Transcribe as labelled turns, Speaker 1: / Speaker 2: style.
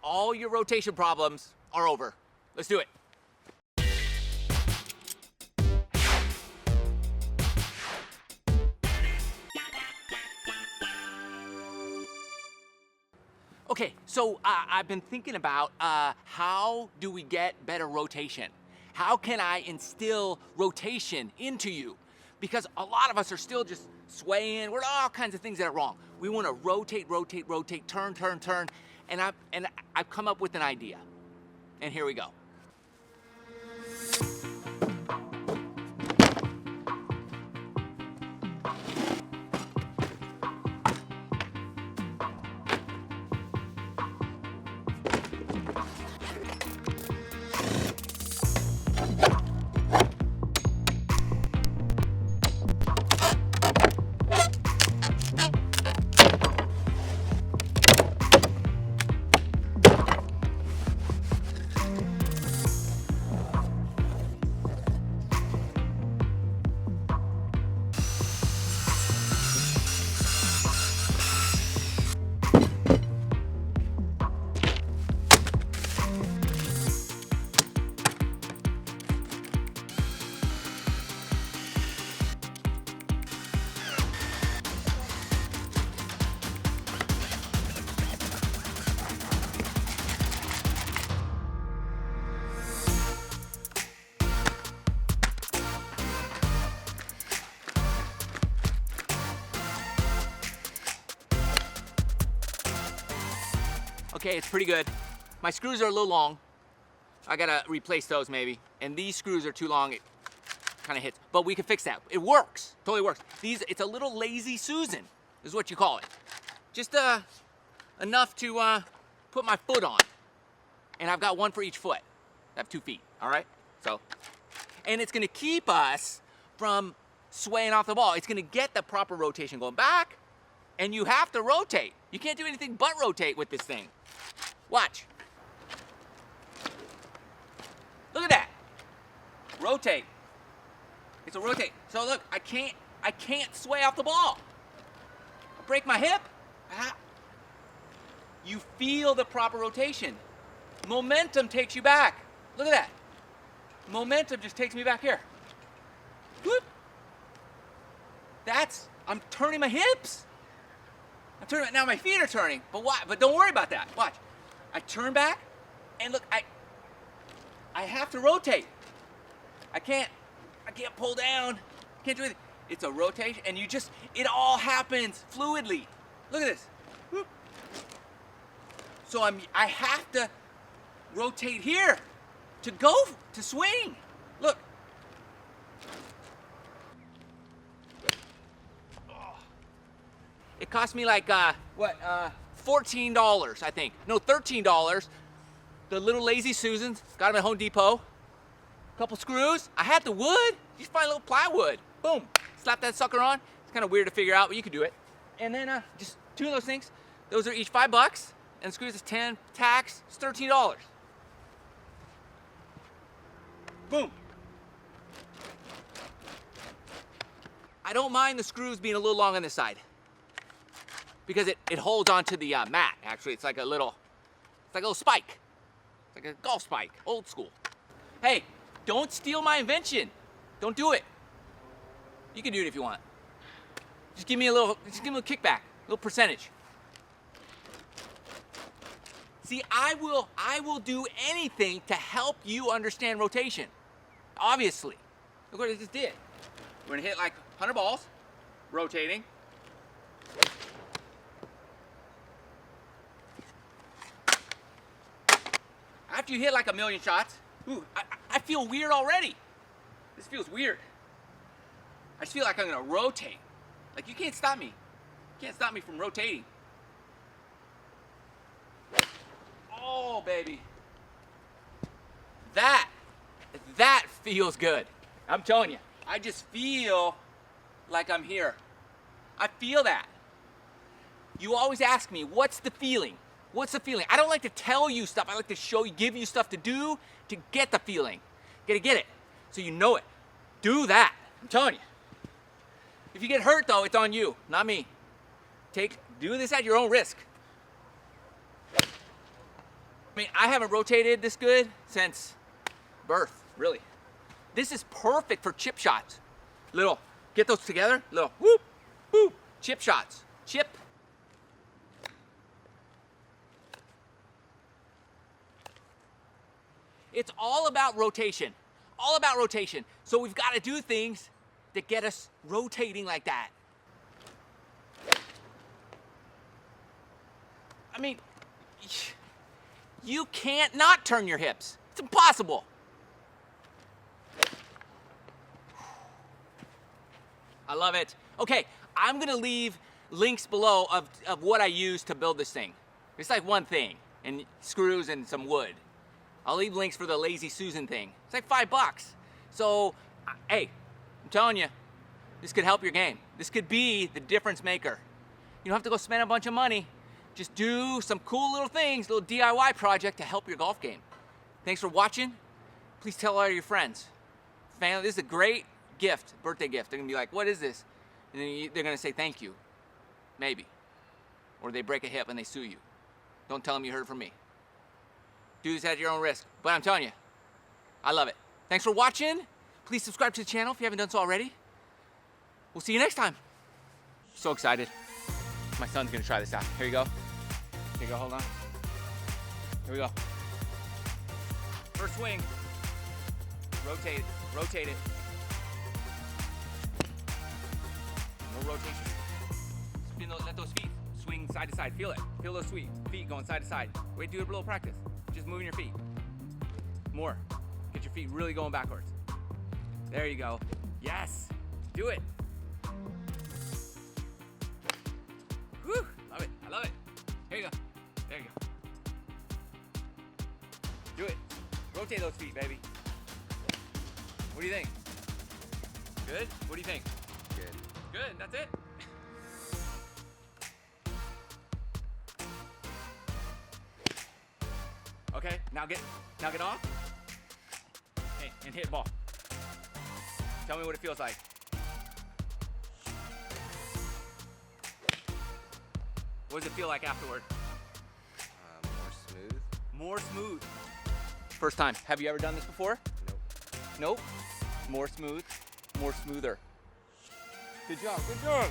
Speaker 1: all your rotation problems are over. Let's do it. Okay, so I've been thinking about how do we get better rotation? How can I instill rotation into you? Because a lot of us are still just swaying. We're all kinds of things that are wrong. We want to rotate, rotate, rotate, turn, turn, turn. And I've come up with an idea. And here we go. Okay, it's pretty good. My screws are a little long. I gotta replace those maybe. And these screws are too long, it kind of hits. But we can fix that. It works, totally works. It's a little lazy Susan, is what you call it. Just enough to put my foot on. And I've got one for each foot. I have 2 feet, all right? So, and it's gonna keep us from swaying off the ball. It's gonna get the proper rotation going back, and you have to rotate. You can't do anything but rotate with this thing. Watch. Look at that. Rotate. It's a rotate. So look, I can't sway off the ball. I break my hip. You feel the proper rotation. Momentum takes you back. Look at that. Momentum just takes me back here. Whoop. I'm turning my hips. I'm turning, now my feet are turning, but why? But don't worry about that. Watch. I turn back, and look, I have to rotate. I can't pull down. Can't do anything. It's a rotation, and it all happens fluidly. Look at this. Whoop. So I have to rotate here to swing. Look. It cost me like, $14, I think. No, $13. The little lazy Susans, got them at Home Depot. Couple screws. I had the wood. You just find a little plywood. Boom. Slap that sucker on. It's kind of weird to figure out, but you can do it. And then just 2 of those things. Those are each $5, and the screws is 10. Tax, it's $13. Boom. I don't mind the screws being a little long on this side, because it holds onto the mat. Actually, it's like a little spike. It's like a golf spike, old school. Hey, don't steal my invention. Don't do it. You can do it if you want. Just give me a little kickback, a little percentage. See, I will do anything to help you understand rotation. Obviously. Look what I just did. We're gonna hit like 100 balls, rotating. After you hit like 1,000,000 shots, ooh, I feel weird already. This feels weird. I just feel like I'm gonna rotate. Like you can't stop me. You can't stop me from rotating. Oh, baby. That feels good. I'm telling you, I just feel like I'm here. I feel that. You always ask me, what's the feeling? What's the feeling? I don't like to tell you stuff. I like to show you, give you stuff to do to get the feeling. You gotta get it so you know it. Do that. I'm telling you. If you get hurt though, it's on you, not me. Do this at your own risk. mean, I haven't rotated this good since birth, really. This is perfect for chip shots. Little, get those together, little whoop, whoop, chip shots, chip. It's all about rotation, all about rotation. So we've got to do things that get us rotating like that. I mean, you can't not turn your hips. It's impossible. I love it. Okay, I'm gonna leave links below of what I use to build this thing. It's like one thing, and screws and some wood. I'll leave links for the Lazy Susan thing. It's like $5. So, hey, I'm telling you, this could help your game. This could be the difference maker. You don't have to go spend a bunch of money. Just do some cool little things, little DIY project to help your golf game. Thanks for watching. Please tell all your friends. Family, this is a great gift, birthday gift. They're gonna be like, what is this? And then they're gonna say thank you, maybe. Or they break a hip and they sue you. Don't tell them you heard it from me. Do this at your own risk, but I'm telling you, I love it. Thanks for watching. Please subscribe to the channel if you haven't done so already. We'll see you next time. So excited. My son's gonna try this out. Here you go. Here you go, hold on. Here we go. First swing. Rotate it, rotate it. More rotation. Spin those, let those feet swing side to side. Feel it. Feel those feet going side to side. Wait, do a little practice. Just moving your feet. More. Get your feet really going backwards. There you go. Yes. Do it. Whew. Love it. I love it. Here you go. There you go. Do it. Rotate those feet, baby. What do you think? Good? What do you think?
Speaker 2: Good.
Speaker 1: Good. That's it. Okay, now get off. Hey, and hit ball. Tell me what it feels like. What does it feel like afterward?
Speaker 2: More smooth.
Speaker 1: More smooth. First time. Have you ever done this before?
Speaker 2: Nope.
Speaker 1: Nope. More smooth, more smoother. Good job, good job.